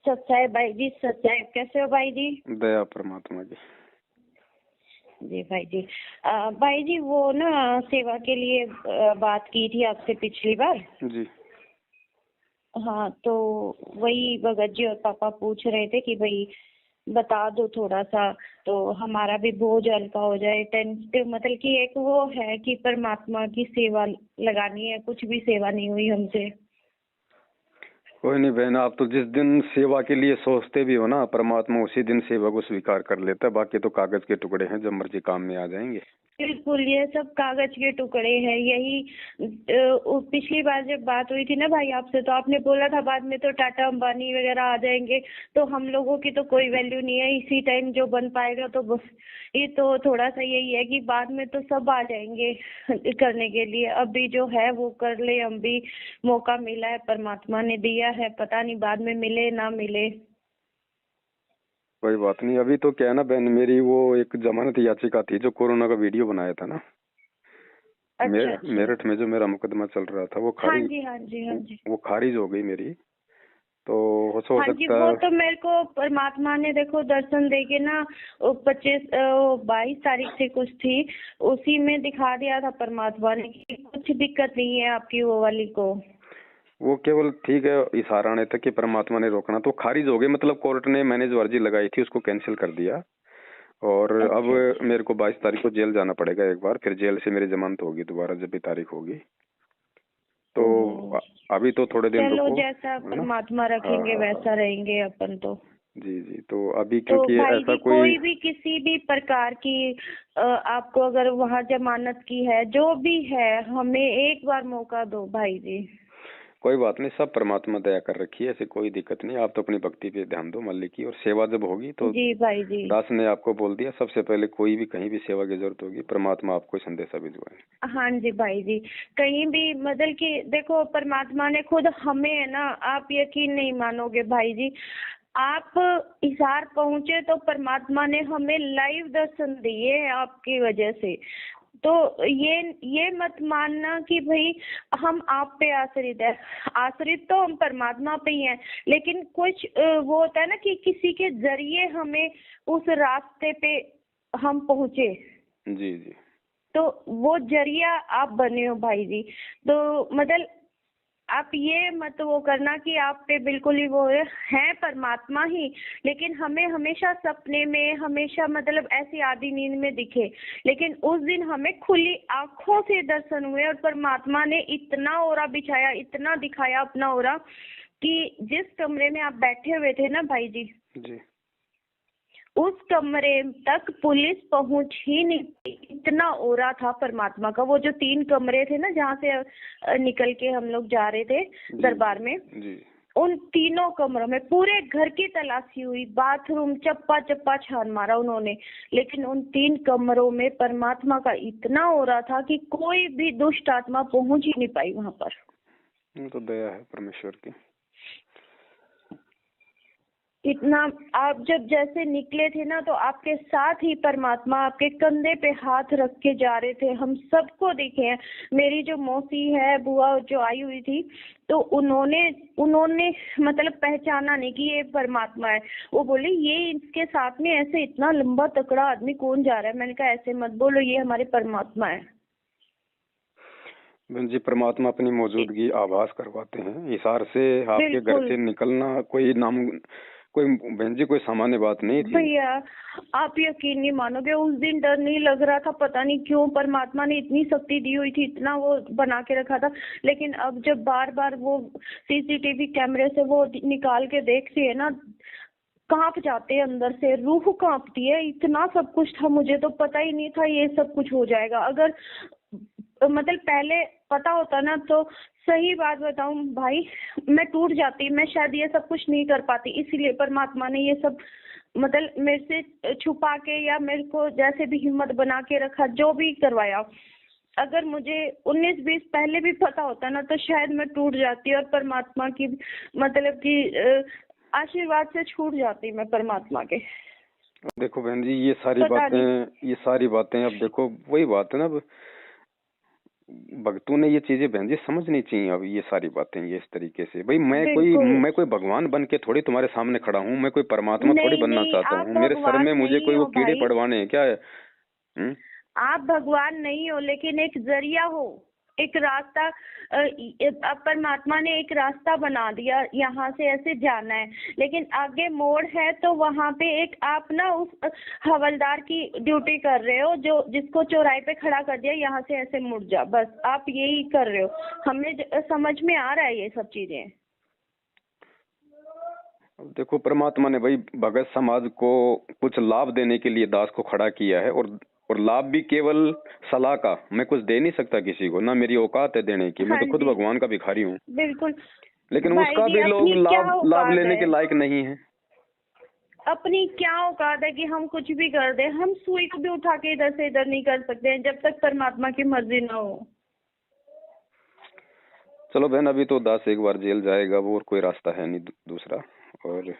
सच्चाई भाई जी, सच्चाई। कैसे हो भाई जी? दया परमात्मा की। जी भाई जी। भाई जी वो ना सेवा के लिए बात की थी आपसे पिछली बार। जी हाँ, तो वही भगत जी और पापा पूछ रहे थे कि भाई बता दो थोड़ा सा, तो हमारा भी बोझ हल्का हो जाए। टेंशन मतलब कि एक वो है कि परमात्मा की सेवा लगानी है, कुछ भी सेवा नहीं हुई हमसे। कोई नहीं बहन, आप तो जिस दिन सेवा के लिए सोचते भी हो ना, परमात्मा उसी दिन सेवा को स्वीकार कर लेता है। बाकी तो कागज के टुकड़े हैं, जब मर्जी काम में आ जाएंगे। बिल्कुल, ये सब कागज के टुकड़े हैं। यही पिछली बार जब बात हुई थी ना भाई आपसे, तो आपने बोला था बाद में तो टाटा अंबानी वगैरह आ जाएंगे, तो हम लोगों की तो कोई वैल्यू नहीं है। इसी टाइम जो बन पाएगा तो बस। ये तो थोड़ा सा यही है कि बाद में तो सब आ जाएंगे करने के लिए। अभी जो है वो कर ले, हम भी मौका मिला है, परमात्मा ने दिया है, पता नहीं बाद में मिले ना मिले। कोई बात नहीं। अभी तो क्या है ना बहन, मेरी वो एक जमानत याचिका थी जो कोरोना का वीडियो बनाया था ना, अच्छा अच्छा। मेरठ में जो मेरा मुकदमा चल रहा था, वो हाँ जी हाँ जी हाँ जी। वो खारिज हो गई मेरी। तो हो हाँ जी, सकता वो है। तो मेरे को परमात्मा ने देखो दर्शन देके ना 22 तारीख से कुछ थी, उसी में दिखा दिया था परमात्मा ने कि कुछ दिक्कत नहीं है आपकी वो वाली को। वो केवल ठीक है इशारा आने तक कि परमात्मा ने रोकना, तो खारिज हो गई। मतलब कोर्ट ने, मैंने जो अर्जी लगाई थी उसको कैंसिल कर दिया। और अब अच्छा अच्छा। मेरे को 22 तारीख को जेल जाना पड़ेगा एक बार, फिर जेल से मेरी जमानत होगी दोबारा जब भी तारीख होगी। तो ओहो। अभी तो थोड़े दिन चलो, रुको, जैसा है ना। परमात्मा हाँ रखेंगे हाँ हाँ। वैसा रहेंगे अपन तो। जी जी। तो अभी तो क्योंकि भाई ऐसा जी कोई। कोई भी किसी भी प्रकार की आपको अगर वहाँ जमानत की है, जो भी है, हमें एक बार मौका दो भाई जी। कोई बात नहीं, सब परमात्मा दया कर रखी है, ऐसे कोई दिक्कत नहीं। आप तो अपनी भक्ति पे ध्यान दो मल्लिक की, और सेवा जब होगी तो जी भाई जी। दास ने आपको बोल दिया, सबसे पहले कोई भी कहीं भी सेवा की जरूरत होगी, परमात्मा आपको संदेशा भिजवाएंगे। हाँ जी भाई जी। कहीं भी मतलब कि देखो परमात्मा ने खुद हमें है ना, आप यकीन नहीं मानोगे भाई जी। आप हिसार पहुंचे तो परमात्मा ने हमें लाइव दर्शन दिए हैं आपकी वजह से। तो ये मत मानना कि भाई हम आप पे आश्रित है। आश्रित तो हम परमात्मा पे ही हैं, लेकिन कुछ वो होता है ना कि किसी के जरिए हमें उस रास्ते पे हम पहुंचे। जी जी। तो वो जरिया आप बने हो भाई जी। तो मतलब आप ये मत वो करना कि आप पे बिल्कुल ही वो है परमात्मा ही, लेकिन हमें हमेशा सपने में, हमेशा मतलब ऐसी आधी नींद में दिखे। लेकिन उस दिन हमें खुली आंखों से दर्शन हुए और परमात्मा ने इतना ओरा बिछाया, इतना दिखाया अपना ओरा कि जिस कमरे में आप बैठे हुए थे ना भाई जी, जी उस कमरे तक पुलिस पहुंच ही नहीं पाई। इतना ओरा था परमात्मा का। वो जो 3 कमरे थे ना जहाँ से निकल के हम लोग जा रहे थे जी दरबार में, जी। उन तीनों कमरों में पूरे घर की तलाशी हुई, बाथरूम चप्पा चप्पा छान मारा उन्होंने, लेकिन उन 3 कमरों में परमात्मा का इतना ओरा था कि कोई भी दुष्ट आत्मा पहुंच ही नहीं पाई वहां पर। वो तो दया है परमेश्वर की। इतना आप जब जैसे निकले थे ना, तो आपके साथ ही परमात्मा आपके कंधे पे हाथ रख के जा रहे थे। हम सबको दिखे हैं। मेरी जो मौसी है, बुआ जो आई हुई थी, तो उन्होंने उन्होंने मतलब पहचाना नहीं कि ये परमात्मा है। वो बोले ये इसके साथ में ऐसे इतना लंबा तकड़ा आदमी कौन जा रहा है। मैंने कहा ऐसे मत बोलो, ये हमारे परमात्मा है। बहन जी, परमात्मा अपनी मौजूदगी आभास करवाते हैं इशार से। आपके घर बिल्कुल से निकलना कोई बहन जी कोई सामान्य बात नहीं थी। भैया, आप यकीन नहीं मानोगे, उस दिन डर नहीं लग रहा था। पता नहीं क्यों परमात्मा ने इतनी शक्ति दी हुई थी, इतना वो बना के रखा था। लेकिन अब जब बार बार वो सीसीटीवी कैमरे से वो निकाल के देखती है ना, कांप जाते हैं अंदर से, रूह कांपती है। इतना सब कुछ था, मुझे तो पता ही नहीं था ये सब कुछ हो जाएगा। अगर मतलब पहले पता होता ना, तो सही बात बताऊं भाई, मैं टूट जाती। मैं शायद ये सब कुछ नहीं कर पाती। इसीलिए परमात्मा ने ये सब मतलब मेरे से छुपा के, या मेरे को जैसे भी हिम्मत बना के रखा, जो भी करवाया। अगर मुझे 19-20 पहले भी पता होता ना, तो शायद मैं टूट जाती और परमात्मा की मतलब कि आशीर्वाद से छूट जाती मैं परमात्मा के। देखो बहन जी, पता नहीं। ये सारी बातें अब देखो वही बात है ना। अब भक्तों ने ये चीजें बहन जी समझनी चाहिए। अब ये सारी बातें ये इस तरीके से, भाई बिल्कुल मैं कोई भगवान बन के थोड़ी तुम्हारे सामने खड़ा हूँ, मैं कोई परमात्मा थोड़ी नहीं बनना नहीं, चाहता आप हूँ, मेरे सर भगवान में मुझे नहीं कोई वो हो कीड़े भाई, पड़वाने हैं क्या है? आप भगवान नहीं हो, लेकिन एक जरिया हो, एक रास्ता। अब परमात्मा ने एक रास्ता बना दिया, यहाँ से ऐसे जाना है, लेकिन आगे मोड़ है तो वहां पे एक आप ना उस हवलदार की ड्यूटी कर रहे हो, जो जिसको चौराहे पे खड़ा कर दिया, यहाँ से ऐसे मुड़ जा, बस आप यही कर रहे हो। हमें समझ में आ रहा है ये सब चीजें। अब देखो परमात्मा ने भाई भगत समाज को कुछ लाभ देने के लिए दास को खड़ा किया है, और लाभ भी केवल सलाह का। मैं कुछ दे नहीं सकता किसी को, ना मेरी औकात है देने की, मैं हाँ तो खुद जी, भगवान का भिखारी हूँ। बिल्कुल। लेकिन भाई उसका जी भी लोग अपनी क्या लाभ लाभ औकात लेने है, के लायक नहीं है। अपनी क्या औकात है कि हम कुछ भी कर दें? हम सुई को भी उठा के इधर से इधर नहीं कर सकते हैं जब तक परमात्मा की मर्जी ना हो। चलो बहन, अभी तो दास एक बार जेल जाएगा वो, और कोई रास्ता है नहीं दूसरा। और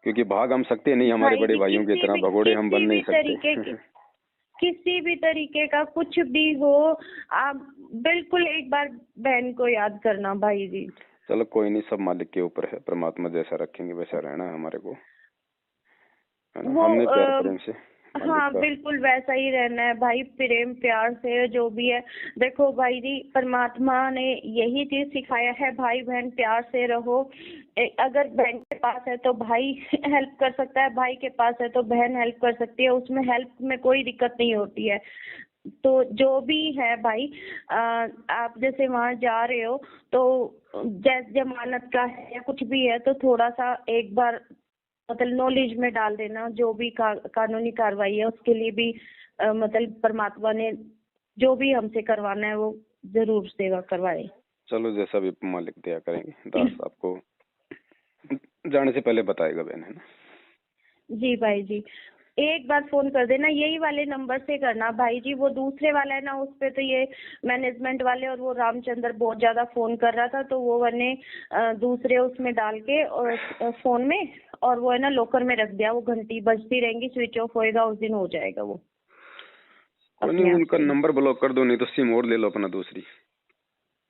क्योंकि भाग हम सकते नहीं, हमारे भाई बड़े जी भाइयों की तरह भगोड़े हम बन नहीं सकते। किसी भी तरीके का कुछ भी हो, आप बिल्कुल एक बार बहन को याद करना भाई जी। चलो कोई नहीं, सब मालिक के ऊपर है, परमात्मा जैसा रखेंगे वैसा रहना है हमारे को, है ना? वो हमने प्यार प्रेम से मालिक हाँ का। बिल्कुल वैसा ही रहना है भाई, प्रेम प्यार से जो भी है। देखो भाई जी, परमात्मा ने यही चीज सिखाया है, भाई बहन प्यार से रहो। अगर बहन के पास है तो भाई हेल्प कर सकता है, भाई के पास है तो बहन हेल्प कर सकती है, उसमें हेल्प में कोई दिक्कत नहीं होती है। तो जो भी है भाई, आप जैसे वहां जा रहे हो तो जैसे जमानत का है या कुछ भी है, तो थोड़ा सा एक बार मतलब नॉलेज में डाल देना, जो भी कानूनी कार्रवाई है उसके लिए भी मतलब परमात्मा ने जो भी हमसे करवाना है वो जरूर सेवा करवाए। चलो जैसा भी मालिक दया करेंगे, दास आपको जाने से पहले बताएगा बहन, है ना? जी भाई जी, एक बार फोन कर देना, यही वाले नंबर से करना भाई जी। वो दूसरे वाला है ना, उस पे तो ये मैनेजमेंट वाले और वो रामचंद्र बहुत ज्यादा फोन कर रहा था, तो वो मैंने दूसरे उसमें डाल के और फोन में, और वो है ना लॉकर में रख दिया। वो घंटी बजती रहेंगी, स्विच ऑफ होएगा उस दिन हो जाएगा वो कोई नहीं, अपने आप उनका से ही। नंबर ब्लॉक कर दो, नहीं तो सिम और ले लो अपना दूसरी।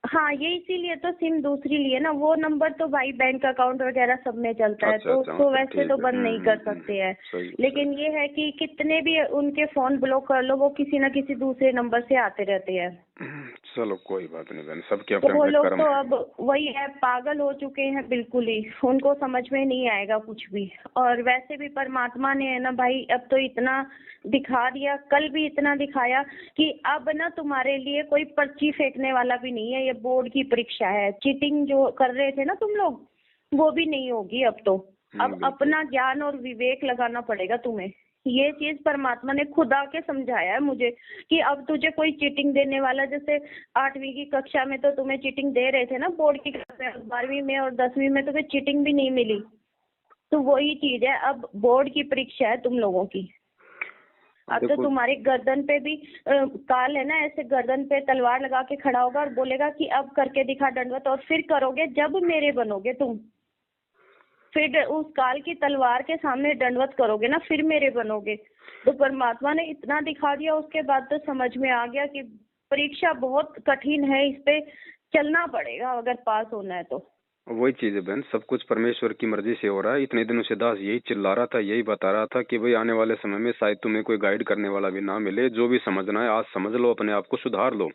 हाँ, ये इसीलिए तो सिम दूसरी लिए ना, वो नंबर तो भाई बैंक अकाउंट वगैरह सब में चलता है, अच्छा तो अच्छा, उसको फिर वैसे तो ठीक है। बंद नहीं कर सकते हैं। सही लेकिन सही। ये है कि कितने भी उनके फोन ब्लॉक कर लो, वो किसी ना किसी दूसरे नंबर से आते रहते हैं। चलो कोई बात नहीं बहन, सबके तो अपने वो अपने लोग कर्म तो है। अब वही है, पागल हो चुके हैं बिल्कुल ही, उनको समझ में नहीं आएगा कुछ भी। और वैसे भी परमात्मा ने है ना भाई, अब तो इतना दिखा दिया, कल भी इतना दिखाया कि अब ना तुम्हारे लिए कोई पर्ची फेंकने वाला भी नहीं है, ये बोर्ड की परीक्षा है। चीटिंग जो कर रहे थे ना तुम लोग, वो भी नहीं होगी अब तो। अब बिल्कुल। अपना ज्ञान और विवेक लगाना पड़ेगा तुम्हें। ये चीज परमात्मा ने खुद आके समझाया है मुझे कि अब तुझे कोई चीटिंग देने वाला, जैसे 8वीं की कक्षा में तो तुम्हें चीटिंग दे रहे थे ना बोर्ड की कक्षा में, 12वीं में और 10वीं में तुम्हें चीटिंग भी नहीं मिली। तो वही चीज है, अब बोर्ड की परीक्षा है तुम लोगों की। अब तो देखो तुम्हारी गर्दन पे भी काल है ना, ऐसे गर्दन पे तलवार लगा के खड़ा होगा और बोलेगा कि अब करके दिखा दंडवत, और फिर करोगे जब मेरे बनोगे तुम। फिर उस काल की तलवार के सामने दंडवत करोगे ना, फिर मेरे बनोगे। तो परमात्मा ने इतना दिखा दिया, उसके बाद तो समझ में आ गया कि परीक्षा बहुत कठिन है, इस पे चलना पड़ेगा अगर पास होना है तो। वही चीज है बहन, सब कुछ परमेश्वर की मर्जी से हो रहा है। इतने दिनों से दास यही चिल्ला रहा था, यही बता रहा था कि भाई आने वाले समय में शायद तुम्हें कोई गाइड करने वाला भी ना मिले। जो भी समझना है आज समझ लो, अपने आप को सुधार लो।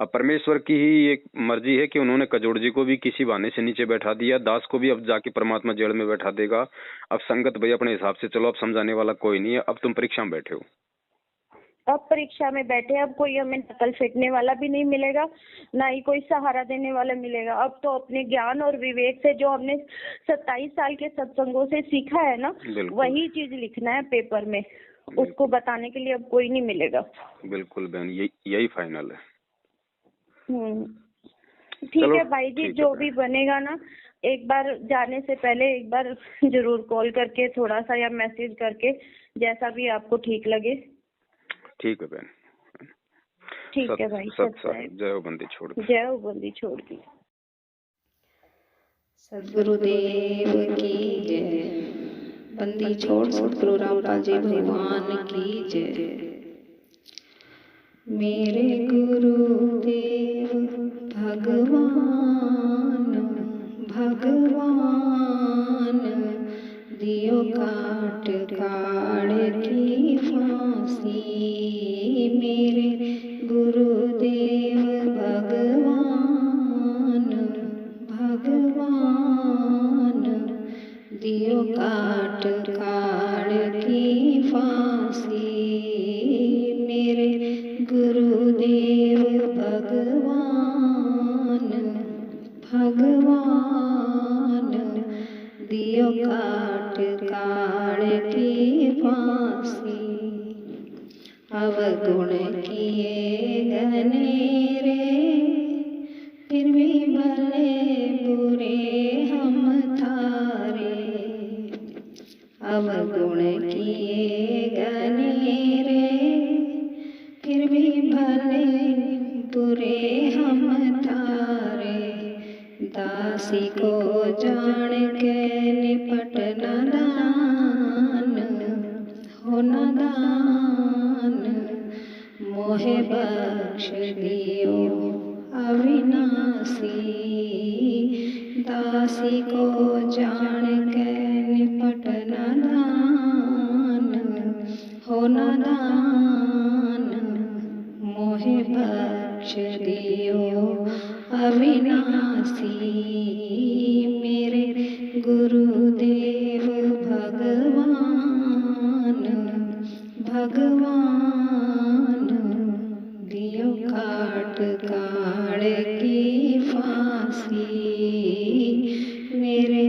अब परमेश्वर की ही एक मर्जी है कि उन्होंने कजोड़ जी को भी किसी बहाने से नीचे बैठा दिया, दास को भी अब जाके परमात्मा जेल में बैठा देगा। अब संगत भाई अपने हिसाब से चलो, अब समझाने वाला कोई नहीं है। अब तुम परीक्षा में बैठे हो, अब परीक्षा में बैठे, अब कोई हमें नकल फेंकने वाला भी नहीं मिलेगा, ना ही कोई सहारा देने वाला मिलेगा। अब तो अपने ज्ञान और विवेक से जो हमने 27 साल के सत्संगों से सीखा है ना, वही चीज लिखना है पेपर में। उसको बताने के लिए अब कोई नहीं मिलेगा। बिल्कुल बहन, यही फाइनल है। ठीक है भाई जी, ठीक है जो बहन। भी बनेगा ना, एक बार जाने से पहले एक बार जरूर कॉल करके थोड़ा सा या मैसेज करके, जैसा भी आपको ठीक लगे। ठीक है बहन। ठीक है भाई, सत जय हो बंदी छोड़ दी। जय हो बंदी छोड़ दी। सदगुरुदेव की जय। बंदी छोड़ सदगुरु रामपाल जी भगवान की जय। मेरे गुरुदेव भगवान भगवान दियो काट काढ़ की फांसी। मेरे गुरुदेव भगवान भगवान दियो काट काढ़ की फांसी। मेरे गुरुदेव भगवान भगवान दियो काट काढ़ की फांसी। अवगुण किए घनेरे फिर भी भले बुरे हम थारे। अवगुण किए घनेरे फिर भी भले बुरे हम थारे। दासी को जान के निपट नादान हो नादान। मोहे बख्श दियो अविनाशी। दासी को जान के निपट नादान हो नादान। मोहे बख्श दियो अविनाशी। मेरे गुरुदेव भगवान भगवान दियो काट काढ़ की फांसी। मेरे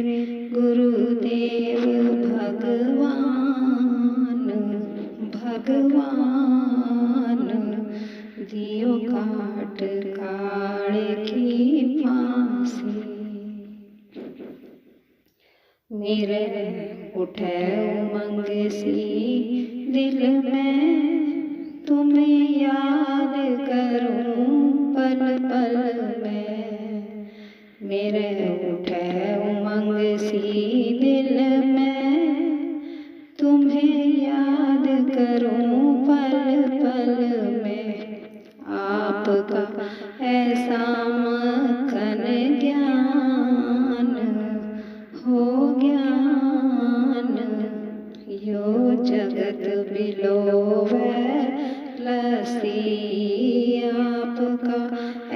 गुरुदेव भगवान भगवान दियो काट काढ़ की फांसी। मेरे उठे उमंग सी दिल में तुम्हें याद करूं पल पल में। मेरे उठे उमंग सी दिल में तुम्हें याद करूं पल पल में। आपका ऐसा मक्खन ज्ञान हो ज्ञान यो जगत बिलोवे लसी। आपका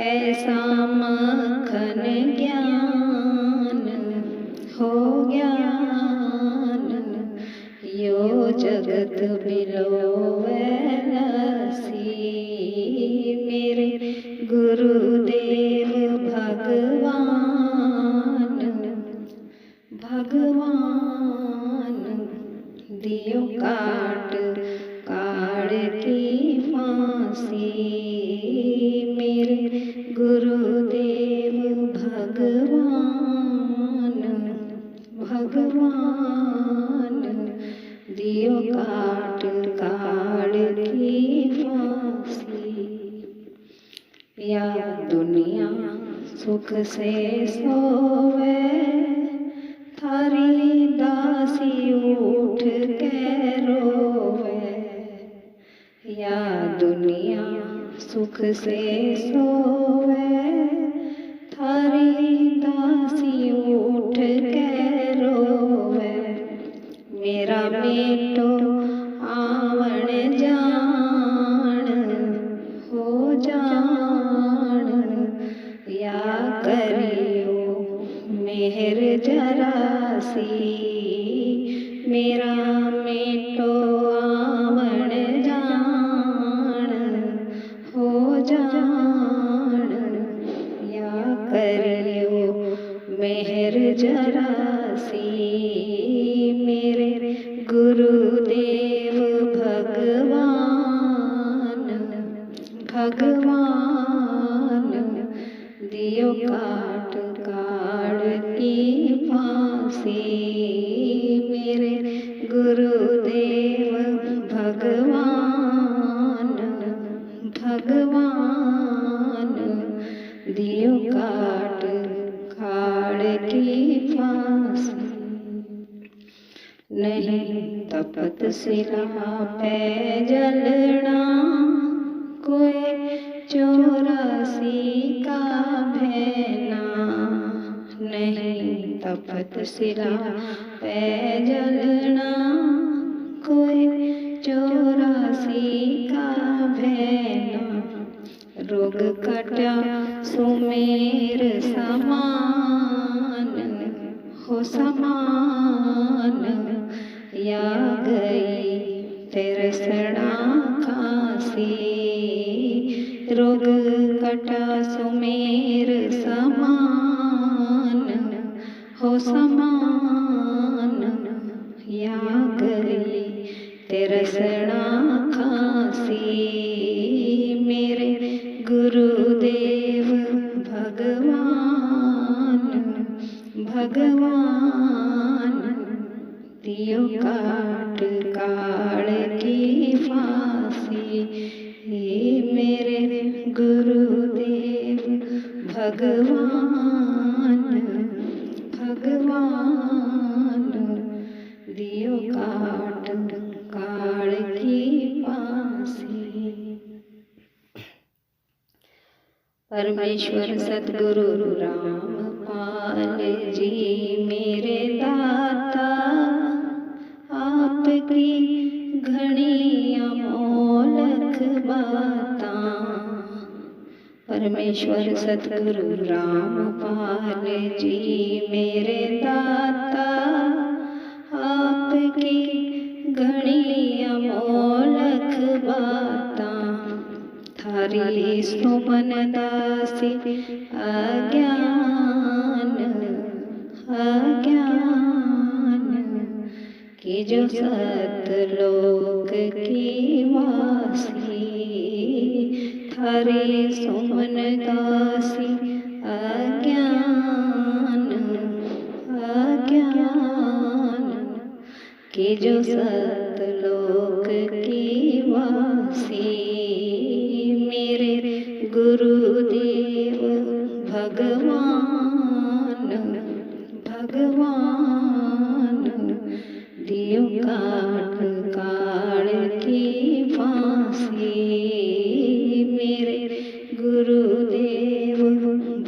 ऐसा मक्खन ज्ञान हो ज्ञान यो जगत बिलोवे लसी। मेरे गुरुदेव भगवान भगवान दियो काट काढ़ की फांसी। मेरे गुरुदेव भगवान भगवान दियो काट काढ़ की फांसी। या दुनिया सुख से सोवे थारी दासी उठ के रोवे। या दुनिया सुख से सोवे थारी दासी उठ के रोवे। मेरा बेटो आवण जान हो जान या करियो मेहर जरासी। मेरा बेटो आवण जान हो जान या करियो मेहर जरासी। मेरे गुरुदेव भगवान भगवान दियो काट काढ़ की फांसी। मेरे गुरुदेव भगवान भगवान दियो काट काढ़ की फांसी। नहीं तपत सिरा पे जलना कोई 84 का भेना नहीं तपत सिरा पे जलना। कोई 84 का भेना रोग कटा सुमेर समान हो समान। या गई तेरे सड़ा खांसी रोग कटा सुमेर समान हो समान। या गई तेरे सड़ा खांसी। मेरे गुरुदेव भगवान भगवान दियो काट काल की फांसी। मेरे गुरुदेव भगवान भगवान दियो काट काल की फांसी। परमेश्वर सतगुरु रामपाल जी मेरे दाता आपकी घनी अमोलक बातां। परमेश्वर सतगुरु रामपाल जी मेरे दाता आपकी घनी अमोलक बातां। थारी सुमन दासी अज्ञान अज्ञान कि जो सतलोक की वासी। थारी सुमन दासी अज्ञान अज्ञान कि जो सतलोक की वासी। मेरे गुरुदेव भगवान भगवान दियो काट काल की फांसी। मेरे गुरुदेव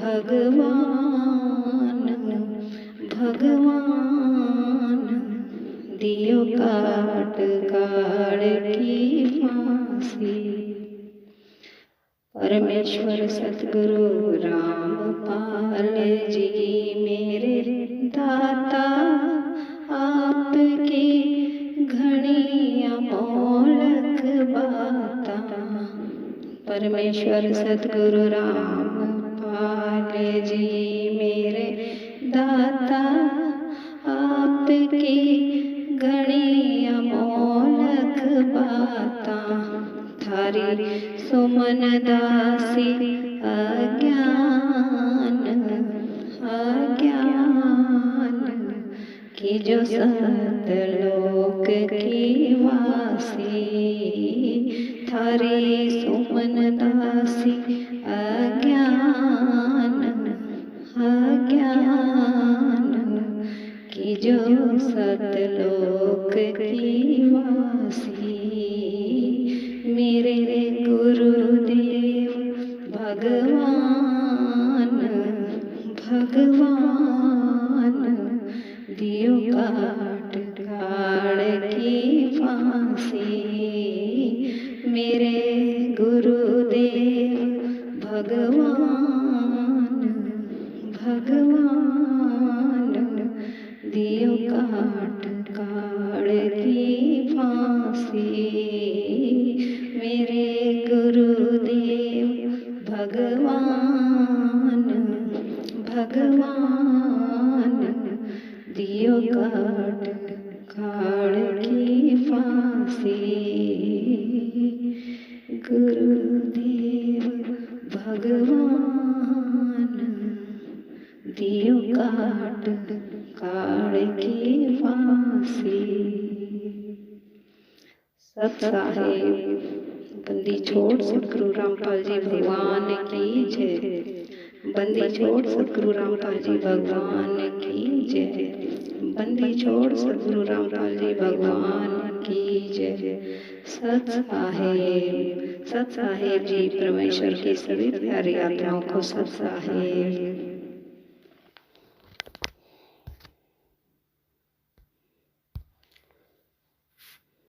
भगवान भगवान दियो काट काल की फांसी। परमेश्वर सतगुरु रामपाल जी मेरे दाता आपकी घनी अमोलक बातां। परमेश्वर सतगुरु रामपाल जी मेरे दाता आपकी घनी अमोलक बातां। थारी सुमन दासी अज्ञान अज्ञान कि जो सतलोक की वासी। थारी सुमन दासी अज्ञान अज्ञान कि जो सतलोक की वासी। मेरे गुरुदेव भगवान भगवान दियो काट काल की फांसी। मेरे गुरुदेव भगवान भगवान दियो काट काल की फांसी। मेरे गुरुदेव भगवान भगवान दियो काट काल की फांसी। गुरुदेव भगवान दियो काट काल की फांसी। सत साहेब बंदी छोड़ सतगुरु रामपाल जी भगवान की जय। बंदी छोड़ सतगुरु रामपाल जी भगवान की जय। बंदी छोड़ सतगुरु रामपाल जी भगवान की जय। सत साहेब सत साहेब जी, परमेश्वर की सभी प्यारी आत्माओं को सत साहेब।